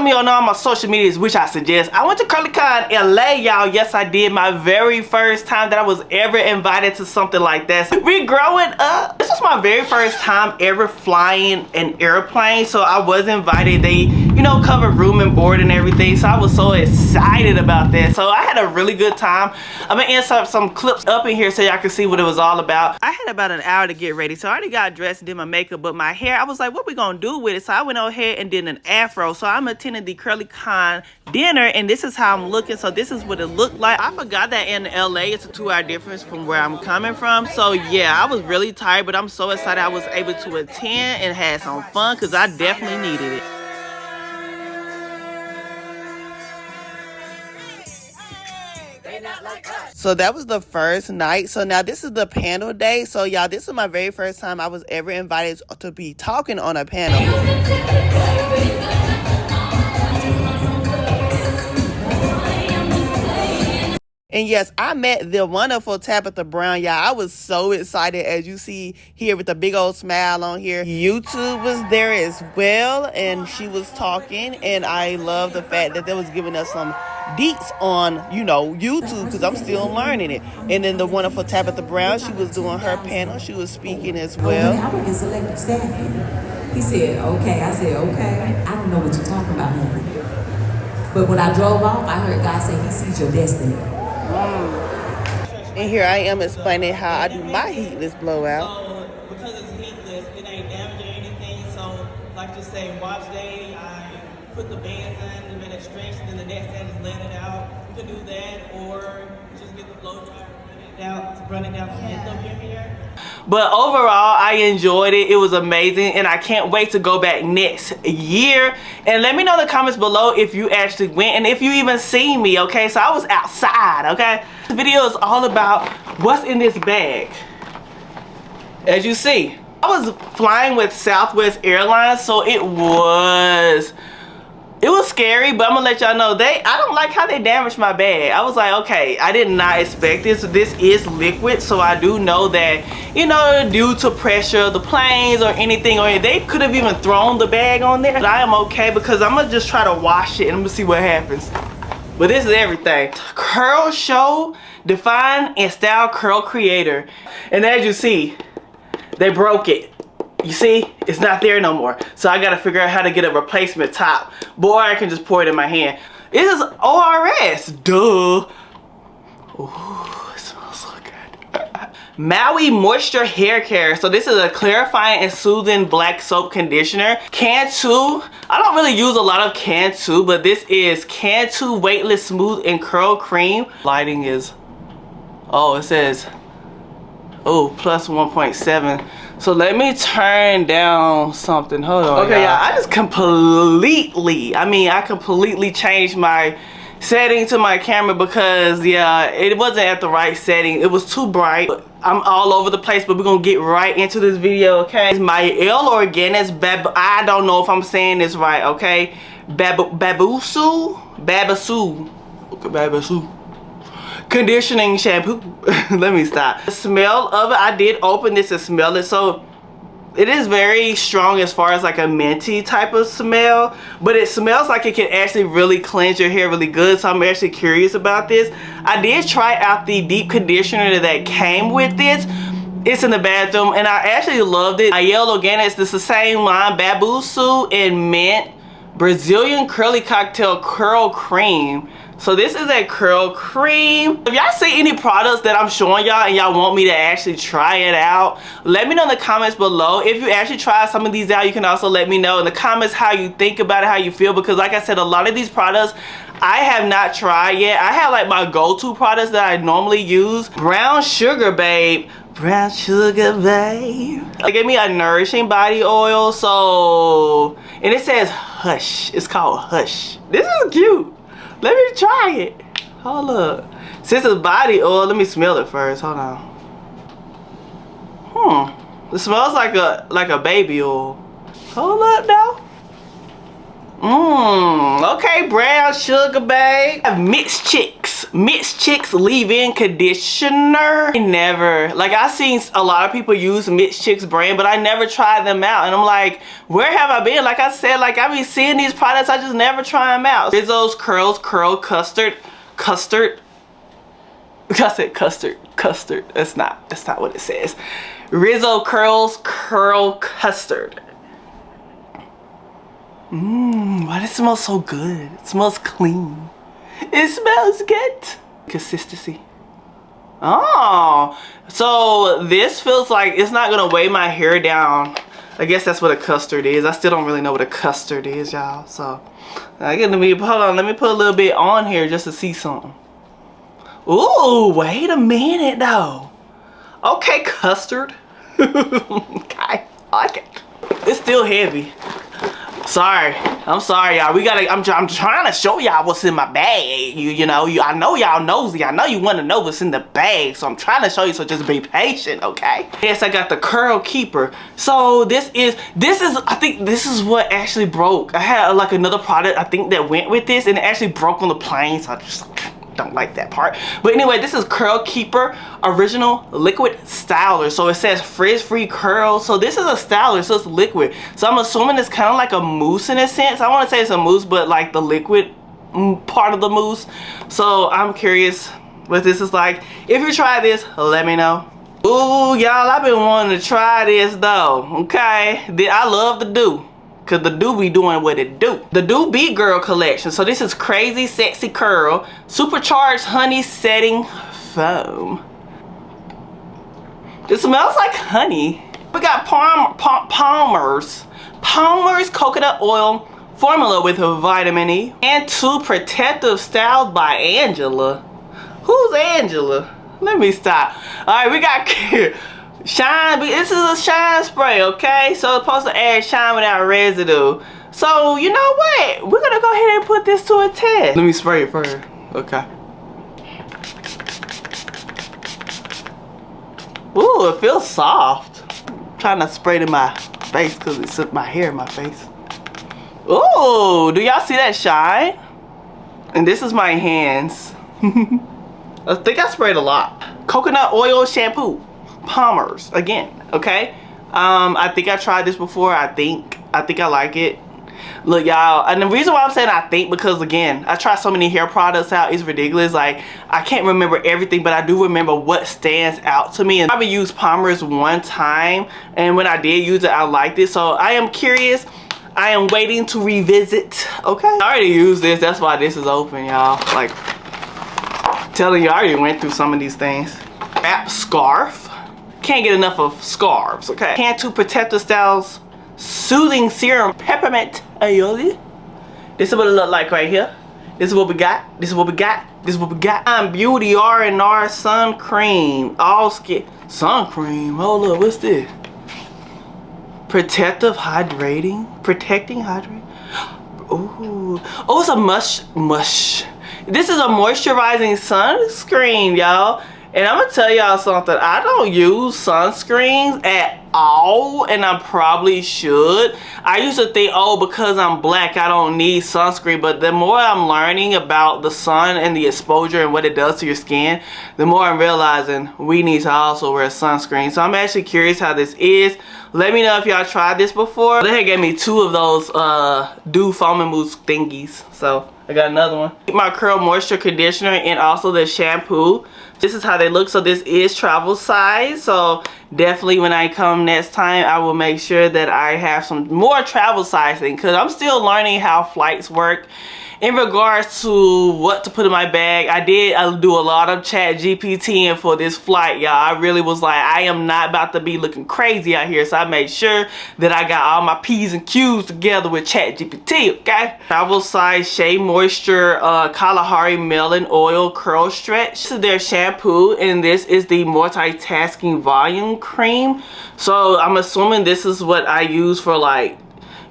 follow me on all my social medias, which I suggest. I went to CurlyCon LA, y'all. Yes, I did. My very first time that I was ever invited to something like that. We growing up. This was my very first time ever flying an airplane. So I was invited. They, you know, covered room and board and everything. So I was so excited about that. So I had a really good time. I'm gonna insert some clips up in here so y'all can see what it was all about. I had about an hour to get ready. So I already got dressed and did my makeup, but my hair, I was like, what we gonna do with it? So I went ahead and did an afro. So I'm attending the CurlyCon dinner, and this is how I'm looking. So this is what it looked like. I forgot that in LA it's a 2-hour difference from where I'm coming from. So yeah, I was really tired, but I'm so excited I was able to attend and had some fun because I definitely needed it. So that was the first night. So now this is the panel day. So y'all, this is my very first time I was ever invited to be talking on a panel. And yes, I met the wonderful Tabitha Brown, y'all. I was so excited, as you see here with a big old smile on here. YouTube was there as well, and she was talking, and I love the fact that they was giving us some deets on, you know, YouTube, because I'm still learning it. And then the wonderful Tabitha Brown, she was doing her panel. She was speaking as well. I work in selective staffing. He said, okay. I said, okay. I don't know what you're talking about, honey. But when I drove off, I heard God say he sees your destiny. And here I am explaining how I do my heatless blowout. So because it's heatless, it ain't damaging anything. So like just say wash day, I put the bands in, the administration, and the next day just let it out. You can do that, or just get the blow dryer, run it down the end here. But overall, I enjoyed it. It was amazing, and I can't wait to go back next year. And let me know in the comments below if you actually went and if you even seen me, okay? So I was outside, okay? This video is all about what's in this bag. As you see, I was flying with Southwest Airlines, so it was scary, but I'm gonna let y'all know I don't like how they damaged my bag. I was like, okay, I did not expect this. This is liquid, so I do know that, you know, due to pressure of the planes or anything, or they could have even thrown the bag on there. But I am okay because I'm gonna just try to wash it and I'm gonna see what happens. But this is everything. Curl Show, Define and Style Curl Creator. And as you see, they broke it. You see, it's not there no more. So I gotta figure out how to get a replacement top. Boy, I can just pour it in my hand. This is ORS, duh. Ooh, it smells so good. Maui Moisture Hair Care. So this is a clarifying and soothing black soap conditioner. Cantu. I don't really use a lot of Cantu, but this is Cantu Weightless Smooth and Curl Cream. Lighting is, oh, it says, oh, plus 1.7. So let me turn down something. Hold on. Okay, y'all. I just completely changed my setting to my camera because, yeah, it wasn't at the right setting. It was too bright. I'm all over the place, but we're gonna get right into this video, okay? It's my L Organics I don't know if I'm saying this right, okay? Babasu. Okay, Babasu. Conditioning shampoo. Let me stop. The smell of it, I did open this and smell it, so it is very strong as far as like a minty type of smell, but it smells like it can actually really cleanse your hair really good. So I'm actually curious about this. I did try out the deep conditioner that came with this. It's in the bathroom and I actually loved it. Yale Organics, this is the same line, Babusu and Mint Brazilian Curly Cocktail Curl Cream. So this is a curl cream. If y'all see any products that I'm showing y'all and y'all want me to actually try it out, let me know in the comments below. If you actually try some of these out, you can also let me know in the comments how you think about it, how you feel, because like I said, a lot of these products I have not tried yet. I have like my go-to products that I normally use. Brown Sugar Babe. Brown Sugar Babe. They gave me a nourishing body oil, so, and it says Hush. It's called Hush. This is cute. Let me try it. Hold up. Since it's body oil, let me smell it first. Hold on. It smells like a baby oil. Hold up now. Okay, brown sugar babe. I have Mixed Chicks leave-in conditioner. Never, like, I seen a lot of people use Mixed Chicks brand, but I never tried them out. And I'm like, where have I been? Like I said, like, I be seeing these products, I just never try them out. Rizzo's Curls Curl Custard. I said custard. That's not what it says. Rizzo Curls Curl Custard. Why does it smell so good? It smells clean. It smells good. Consistency. Oh, so this feels like it's not gonna weigh my hair down. I guess that's what a custard is. I still don't really know what a custard is, y'all. So hold on, let me put a little bit on here just to see something. Ooh, wait a minute though. Okay, custard. Okay, I like it. It's still heavy. Sorry, I'm sorry, y'all. I'm trying to show y'all what's in my bag. You know, I know y'all nosy. I know you want to know what's in the bag, so I'm trying to show you. So just be patient, okay? Yes, I got the Curl Keeper. So this is. I think this is what actually broke. I had like another product I think that went with this, and it actually broke on the plane. So I just don't like that part. But anyway, this is Curl Keeper Original Liquid Styler. So it says frizz-free curls. So this is a styler, so it's liquid. So I'm assuming it's kind of like a mousse in a sense. I want to say it's a mousse, but like the liquid part of the mousse. So I'm curious what this is like. If you try this, let me know. Ooh, y'all, I've been wanting to try this though. Okay, I love the Do. Cause the Do be doing what it do. The Do Beat Girl collection. So this is Crazy Sexy Curl Supercharged Honey Setting Foam. It smells like honey. We got Palmer's Coconut Oil Formula with vitamin E. And 2 Protective Styles by Angela. Who's Angela? Let me stop. Alright, we got Shine. This is a shine spray, okay? So it's supposed to add shine without residue. So you know what? We're gonna go ahead and put this to a test. Let me spray it first. Okay. Ooh, it feels soft. I'm trying to spray it in my face because it's my hair in my face. Ooh, do y'all see that shine? And this is my hands. I think I sprayed a lot. Coconut oil shampoo. Palmer's again, okay? I think I tried this before. I think I like it. Look, y'all, and the reason why I'm saying I think, because again, I try so many hair products out, it's ridiculous. Like, I can't remember everything, but I do remember what stands out to me. And I probably used Palmer's one time, and when I did use it, I liked it. So I am curious. I am waiting to revisit. Okay, I already used this. That's why this is open, y'all. Like, I'm telling you, I already went through some of these things. Wrap scarf. Can't get enough of scarves, okay? Can 2 Protective Styles Soothing Serum Peppermint Aioli. This is what it look like right here. This is what we got. This is what we got. This is what we got. I'm Beauty R&R Sun Cream. All skin. Sun Cream. Hold up, what's this? Protective Hydrating. Protecting Hydrating. Ooh. Oh, it's a mush. This is a moisturizing sunscreen, y'all. And I'm gonna tell y'all something. I don't use sunscreens at all, and I probably should. I used to think, oh, because I'm black, I don't need sunscreen. But the more I'm learning about the sun and the exposure and what it does to your skin, the more I'm realizing we need to also wear sunscreen. So I'm actually curious how this is. Let me know if y'all tried this before. They gave me 2 of those Dew Foam and Mousse thingies. So I got another one. My Curl Moisture Conditioner and also the shampoo. This is how they look. So this is travel size. So definitely when I come next time, I will make sure that I have some more travel size thing, because I'm still learning how flights work. In regards to what to put in my bag, I do a lot of chat GPTing for this flight, y'all. I really was like, I am not about to be looking crazy out here. So I made sure that I got all my P's and Q's together with chat GPT, okay? Travel size Shea Moisture Kalahari Melon Oil Curl Stretch. This is their shampoo, and this is the multitasking volume cream. So I'm assuming this is what I use for, like,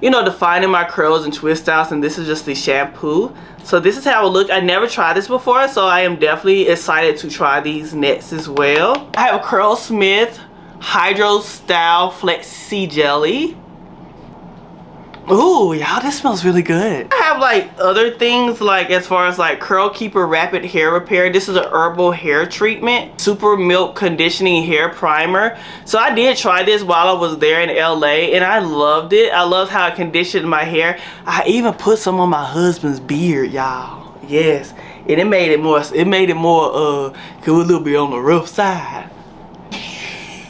you know, defining my curls and twist outs, and this is just the shampoo. So this is how it look. I never tried this before, so I am definitely excited to try these next as well. I have Curlsmith Hydro Style Flexi Jelly. Ooh, y'all, this smells really good. I have have like other things like as far as like Curl Keeper Rapid Hair Repair. This is a herbal hair treatment, Super Milk Conditioning Hair Primer. So I did try this while I was there in LA and I loved it. I loved how it conditioned my hair. I even put some on my husband's beard, y'all. Yes, and it made it more cause a little bit on the rough side.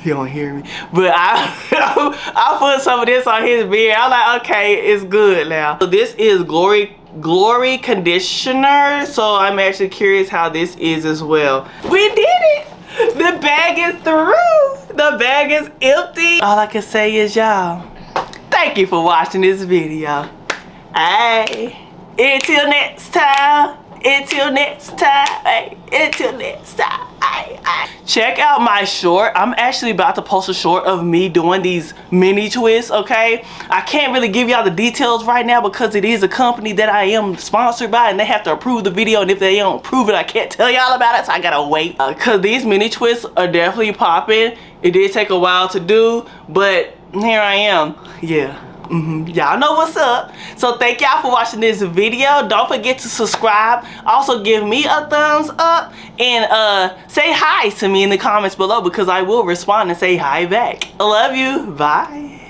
You don't hear me, but I put some of this on his beard. I'm like, okay, it's good now. So this is Glory Conditioner. So I'm actually curious how this is as well. We did it. The bag is through. The bag is empty. All I can say is, y'all, thank you for watching this video. Hey, until next time. Until next time. Hey, until next time. Check out my short. I'm actually about to post a short of me doing these mini twists, okay? I can't really give y'all the details right now because it is a company that I am sponsored by and they have to approve the video, and if they don't approve it, I can't tell y'all about it, so I gotta wait. Cause these mini twists are definitely popping. It did take a while to do, but here I am. Yeah. Y'all know what's up. So thank y'all for watching this video. Don't forget to subscribe. Also give me a thumbs up and say hi to me in the comments below because I will respond and say hi back. I love you. Bye.